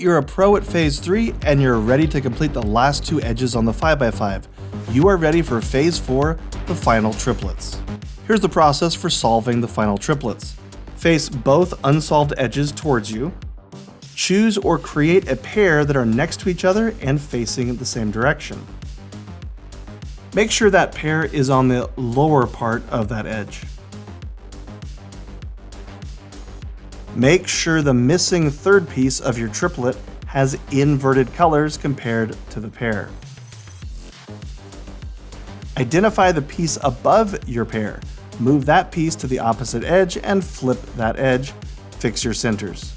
You're a pro at phase 3 and you're ready to complete the last 2 edges on the 5x5. You are ready for phase 4, the final triplets. Here's the process for solving the final triplets. Face both unsolved edges towards you. Choose or create a pair that are next to each other and facing the same direction. Make sure that pair is on the lower part of that edge. Make sure the missing third piece of your triplet has inverted colors compared to the pair. Identify the piece above your pair. Move that piece to the opposite edge and flip that edge. Fix your centers.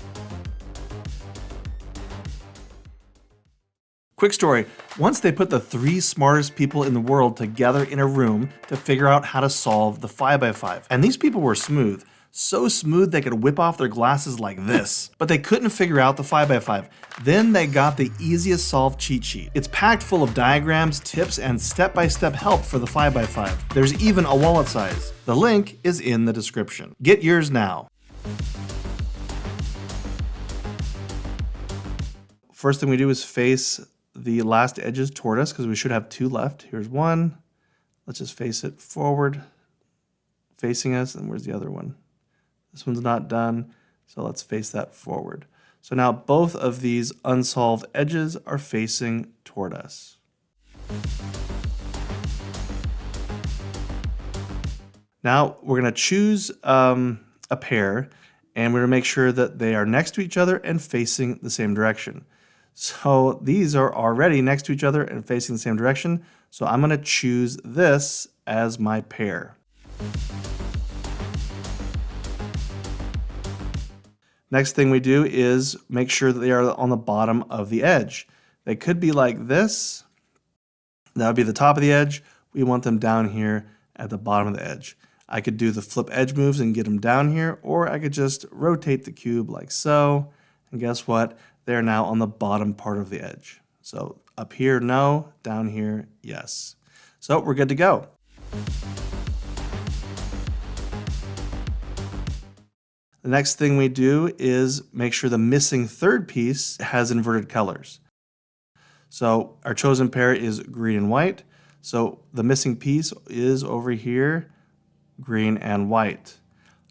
Quick story, once they put the 3 smartest people in the world together in a room to figure out how to solve the 5x5. And these people were smooth. So smooth they could whip off their glasses like this. But they couldn't figure out the 5x5. Then they got the easiest solved cheat sheet. It's packed full of diagrams, tips, and step-by-step help for the 5x5. There's even a wallet size. The link is in the description. Get yours now. First thing we do is face the last edges toward us because we should have 2 left. Here's one. Let's just face it forward, facing us, and where's the other one? This one's not done, so let's face that forward. So now both of these unsolved edges are facing toward us. Now we're going to choose a pair, and we're going to make sure that they are next to each other and facing the same direction. So these are already next to each other and facing the same direction, so I'm going to choose this as my pair. Next thing we do is make sure that they are on the bottom of the edge. They could be like this. That would be the top of the edge. We want them down here at the bottom of the edge. I could do the flip edge moves and get them down here, or I could just rotate the cube like so. And guess what? They're now on the bottom part of the edge. So up here, no. Down here, yes. So we're good to go. The next thing we do is make sure the missing third piece has inverted colors. So our chosen pair is green and white. So the missing piece is over here, green and white.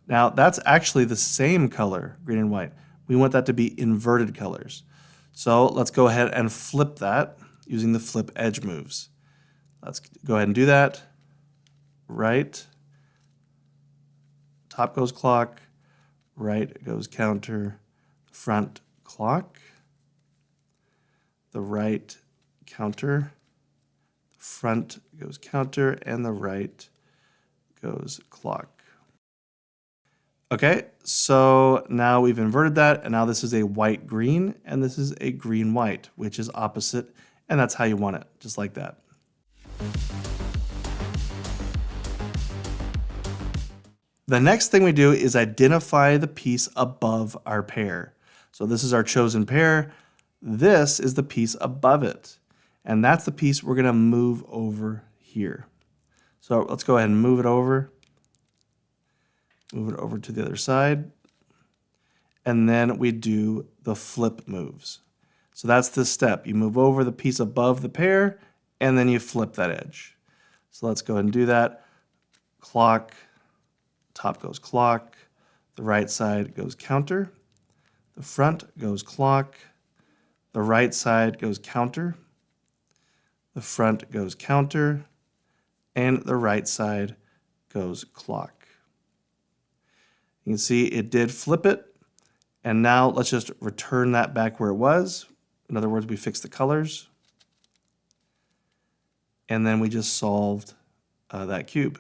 Now that's actually the same color, green and white. We want that to be inverted colors. So let's go ahead and flip that using the flip edge moves. Let's go ahead and do that. Right, top goes clock. Right goes counter, front clock, the right counter, front goes counter, and the right goes clock. Okay, so now we've inverted that, and now this is a white-green, and this is a green-white, which is opposite, and that's how you want it, just like that. The next thing we do is identify the piece above our pair. So this is our chosen pair. This is the piece above it. And that's the piece we're going to move over here. So let's go ahead and move it over. Move it over to the other side. And then we do the flip moves. So that's the step. You move over the piece above the pair, and then you flip that edge. So let's go ahead and do that. Clock. Top goes clock, the right side goes counter, the front goes clock, the right side goes counter, the front goes counter, and the right side goes clock. You can see it did flip it, and now let's just return that back where it was. In other words, we fixed the colors, and then we just solved that cube.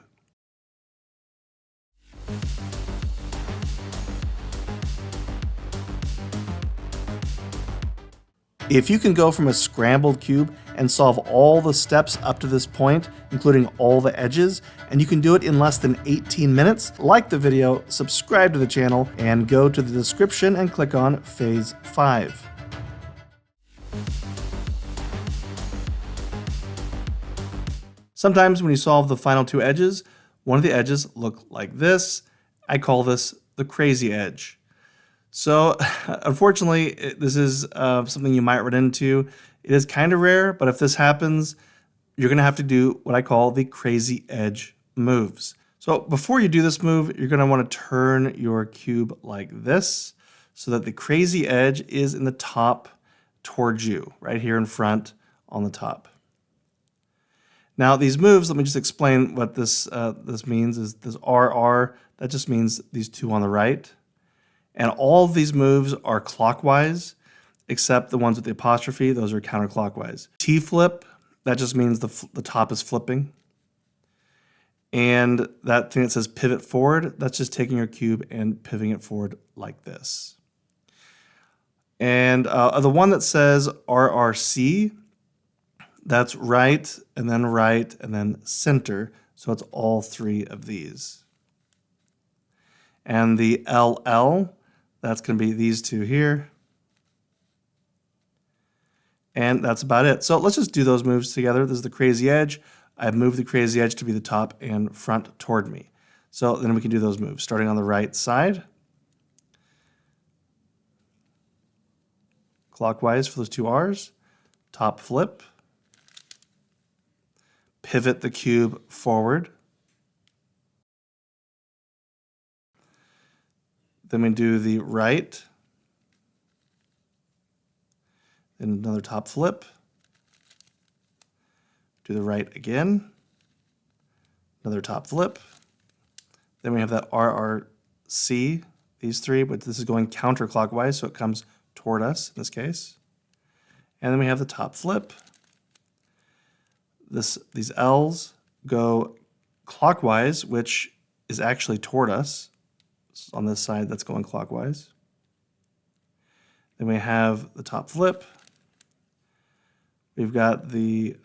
If you can go from a scrambled cube and solve all the steps up to this point, including all the edges, and you can do it in less than 18 minutes, like the video, subscribe to the channel, and go to the description and click on Phase 5. Sometimes when you solve the final 2 edges, one of the edges look like this. I call this the crazy edge. So unfortunately, this is something you might run into. It is kind of rare, but if this happens, you're going to have to do what I call the crazy edge moves. So before you do this move, you're going to want to turn your cube like this so that the crazy edge is in the top towards you, right here in front on the top. Now these moves, let me just explain what this means. Is this RR, that just means these two on the right. And all of these moves are clockwise, except the ones with the apostrophe, those are counterclockwise. T-flip, that just means the top is flipping. And that thing that says pivot forward, that's just taking your cube and pivoting it forward like this. And the one that says RRC, that's right, and then center. So it's all three of these. And the LL, that's going to be these two here. And that's about it. So let's just do those moves together. This is the crazy edge. I've moved the crazy edge to be the top and front toward me. So then we can do those moves, starting on the right side. Clockwise for those two R's. Top flip. Pivot the cube forward. Then we do the right. Then another top flip. Do the right again. Another top flip. Then we have that RRC, these three, but this is going counterclockwise, so it comes toward us in this case. And then we have the top flip. These L's go clockwise, which is actually toward us. It's on this side that's going clockwise. Then we have the top flip. We've got the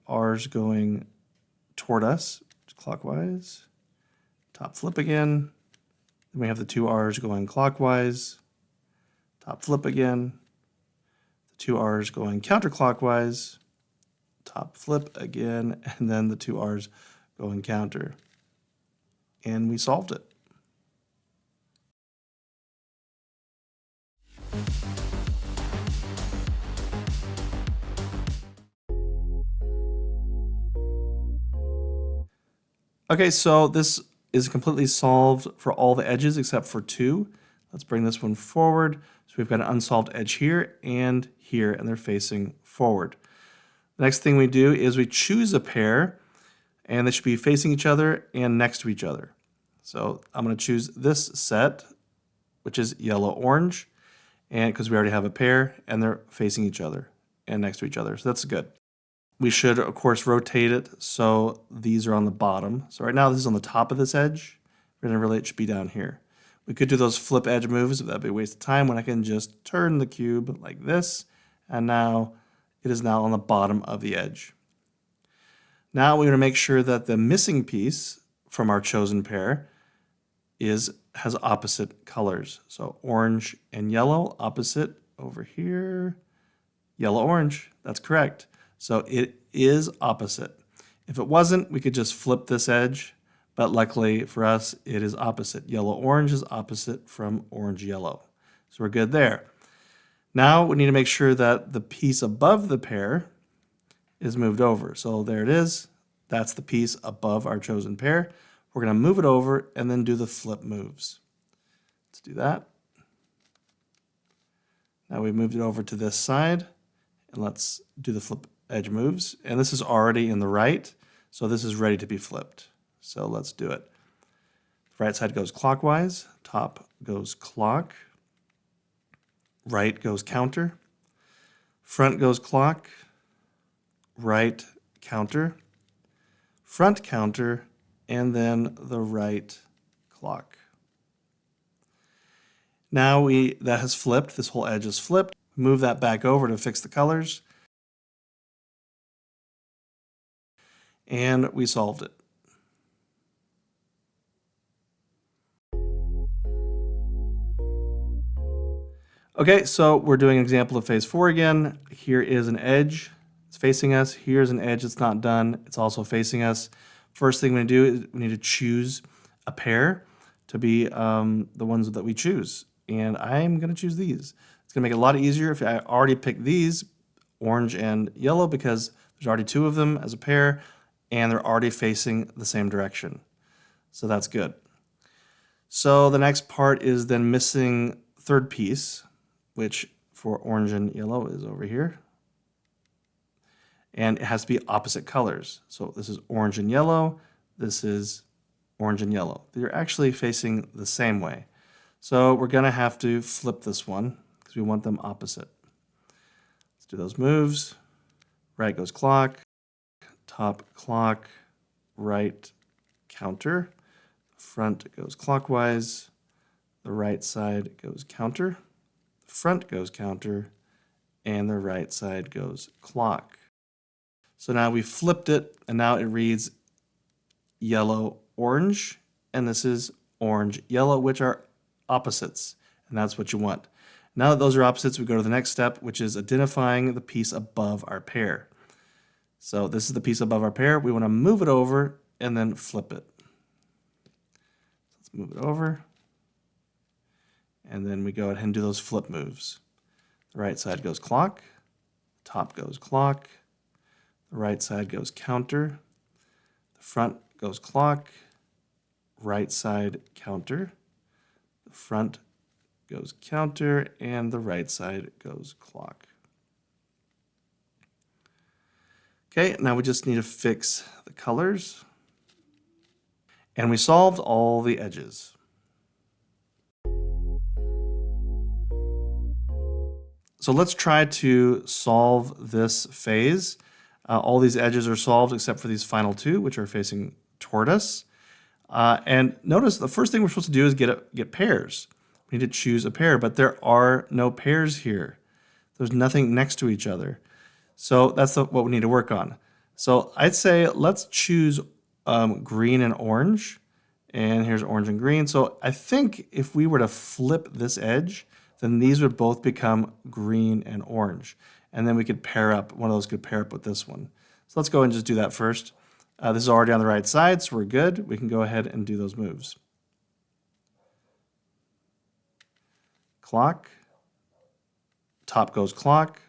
R's going toward us, clockwise. Top flip again. Then we have the two R's going clockwise. Top flip again. The two R's going counterclockwise. Top flip again, and then the two R's going counter. And we solved it. Okay, so this is completely solved for all the edges except for two. Let's bring this one forward. So we've got an unsolved edge here, and they're facing forward. The next thing we do is we choose a pair, and they should be facing each other and next to each other. So I'm going to choose this set, which is yellow-orange, and because we already have a pair, and they're facing each other and next to each other. So that's good. We should, of course, rotate it so these are on the bottom. So right now this is on the top of this edge, and really it should be down here. We could do those flip edge moves, but that'd be a waste of time when I can just turn the cube like this, and now it is now on the bottom of the edge. Now we're going to make sure that the missing piece from our chosen pair has opposite colors. So orange and yellow, opposite over here. Yellow-orange, that's correct. So it is opposite. If it wasn't, we could just flip this edge, but luckily for us, it is opposite. Yellow-orange is opposite from orange-yellow. So we're good there. Now we need to make sure that the piece above the pair is moved over. So there it is. That's the piece above our chosen pair. We're going to move it over and then do the flip moves. Let's do that. Now we've moved it over to this side, and let's do the flip edge moves. And this is already in the right, so this is ready to be flipped. So let's do it. Right side goes clockwise, top goes clock, right goes counter, front goes clock, right counter, front counter, and then the right clock. Now that has flipped, this whole edge is flipped. Move that back over to fix the colors. And we solved it. Okay, so we're doing an example of phase 4 again. Here is an edge. It's facing us. Here's an edge that's not done. It's also facing us. First thing we do is we need to choose a pair to be the ones that we choose. and I'm going to choose these. It's going to make it a lot easier if I already picked these, orange and yellow, because there's already two of them as a pair, and they're already facing the same direction. So that's good. So the next part is then missing third piece, which for orange and yellow is over here. And it has to be opposite colors. So this is orange and yellow. This is orange and yellow. They're actually facing the same way. So we're going to have to flip this one because we want them opposite. Let's do those moves. Right goes clock, top clock, right counter. Front goes clockwise. The right side goes counter. The front goes counter. And the right side goes clock. So now we flipped it, and now it reads yellow, orange, and this is orange, yellow, which are opposites, and that's what you want. Now that those are opposites, we go to the next step, which is identifying the piece above our pair. So this is the piece above our pair. We want to move it over and then flip it. Let's move it over, and then we go ahead and do those flip moves. The right side goes clock, top goes clock, the right side goes counter, the front goes clock, right side counter, the front goes counter, and the right side goes clock. Okay, now we just need to fix the colors. And we solved all the edges. So let's try to solve this phase. All these edges are solved except for these final two, which are facing toward us. And notice the first thing we're supposed to do is get pairs. We need to choose a pair, but there are no pairs here. There's nothing next to each other. So that's what we need to work on. So I'd say let's choose green and orange. And here's orange and green. So I think if we were to flip this edge, then these would both become green and orange. And then we could pair up, one of those could pair up with this one. So let's go ahead and just do that first. This is already on the right side, so we're good. We can go ahead and do those moves. Clock, top goes clock,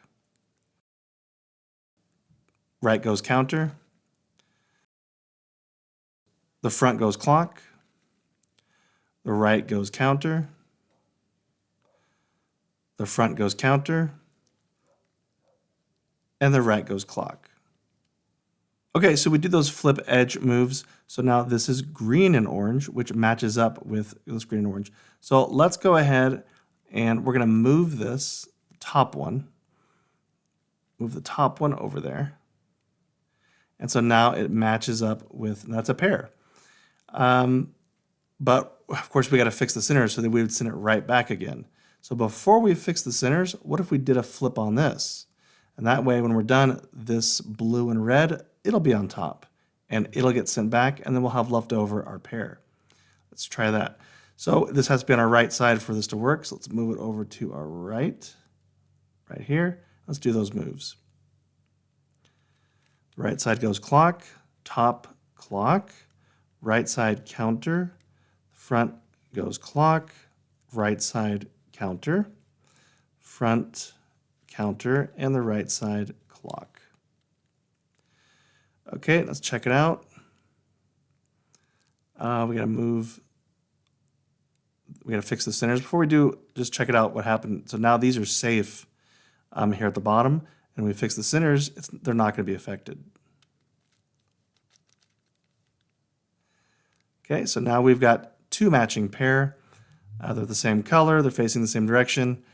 right goes counter, the front goes clock, the right goes counter, the front goes counter, and the right goes clock. Okay, so we did those flip edge moves. So now this is green and orange, which matches up with this green and orange. So let's go ahead and we're going to move this top one. Move the top one over there. And so now it matches up with, that's a pair. But of course we got to fix the centers so that we would send it right back again. So before we fix the centers, what if we did a flip on this? And that way when we're done, this blue and red, it'll be on top and it'll get sent back, and then we'll have left over our pair. Let's try that. So this has to be on our right side for this to work. So let's move it over to our right here. Let's do those moves. Right side goes clock, top clock, right side counter, front goes clock, right side counter, front counter, and the right side clock. Okay, let's check it out. We gotta move, we gotta fix the centers. Before we do, just check it out what happened. So now these are safe here at the bottom, and we fix the centers, they're not gonna be affected. Okay, so now we've got two matching pair. They're the same color, they're facing the same direction,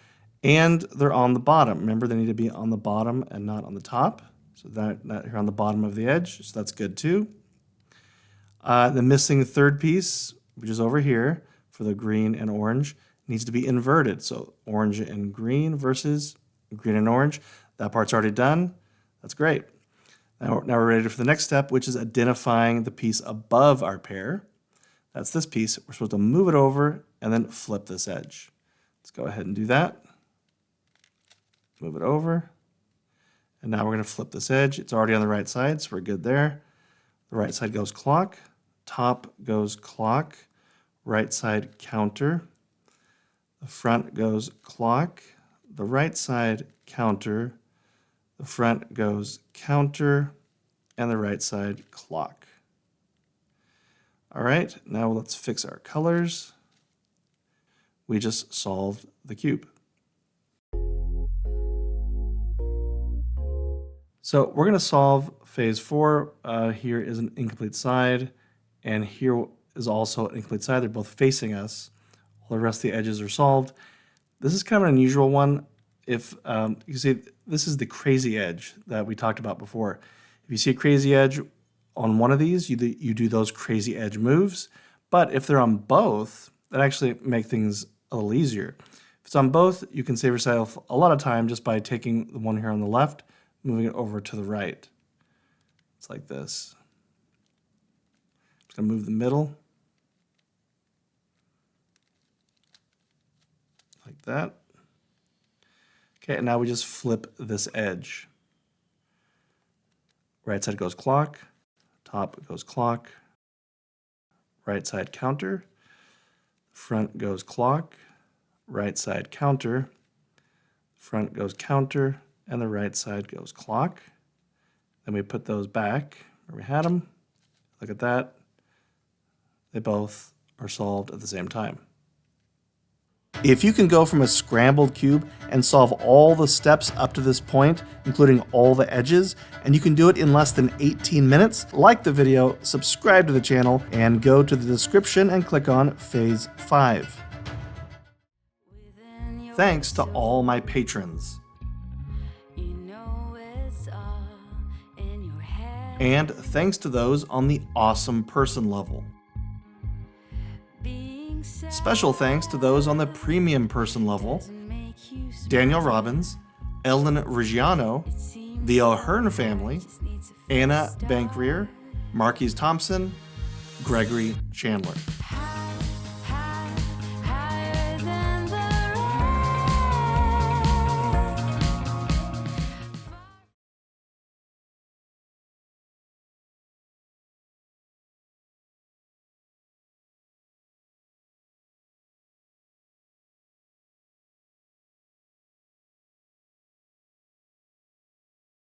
and they're on the bottom. Remember, they need to be on the bottom and not on the top. So that here on the bottom of the edge, so that's good too. The missing third piece, which is over here for the green and orange, needs to be inverted. So orange and green versus green and orange. That part's already done. That's great. Now we're ready for the next step, which is identifying the piece above our pair. That's this piece. We're supposed to move it over and then flip this edge. Let's go ahead and do that. Move it over. And now we're going to flip this edge. It's already on the right side, so we're good there. The right side goes clock, top goes clock, right side counter, the front goes clock, the right side counter, the front goes counter, and the right side clock. All right, now let's fix our colors. We just solved the cube. So we're going to solve phase 4. Here is an incomplete side, and here is also an incomplete side. They're both facing us. All the rest of the edges are solved. This is kind of an unusual one. If you see, this is the crazy edge that we talked about before. If you see a crazy edge on one of these, you do those crazy edge moves. But if they're on both, that actually make things a little easier. If it's on both, you can save yourself a lot of time just by taking the one here on the left, moving it over to the right. It's like this. Just gonna move the middle. Like that. Okay, and now we just flip this edge. Right side goes clock, top goes clock, right side counter, front goes clock, right side counter, front goes counter, and the right side goes clock. Then we put those back where we had them. Look at that. They both are solved at the same time. If you can go from a scrambled cube and solve all the steps up to this point, including all the edges, and you can do it in less than 18 minutes, like the video, subscribe to the channel, and go to the description and click on Phase 5. Thanks to all my patrons. And thanks to those on the awesome person level. Special thanks to those on the premium person level: Daniel Robbins, Ellen Reggiano, the O'Hearn family, Anna Bankrear, Marquise Thompson, Gregory Chandler.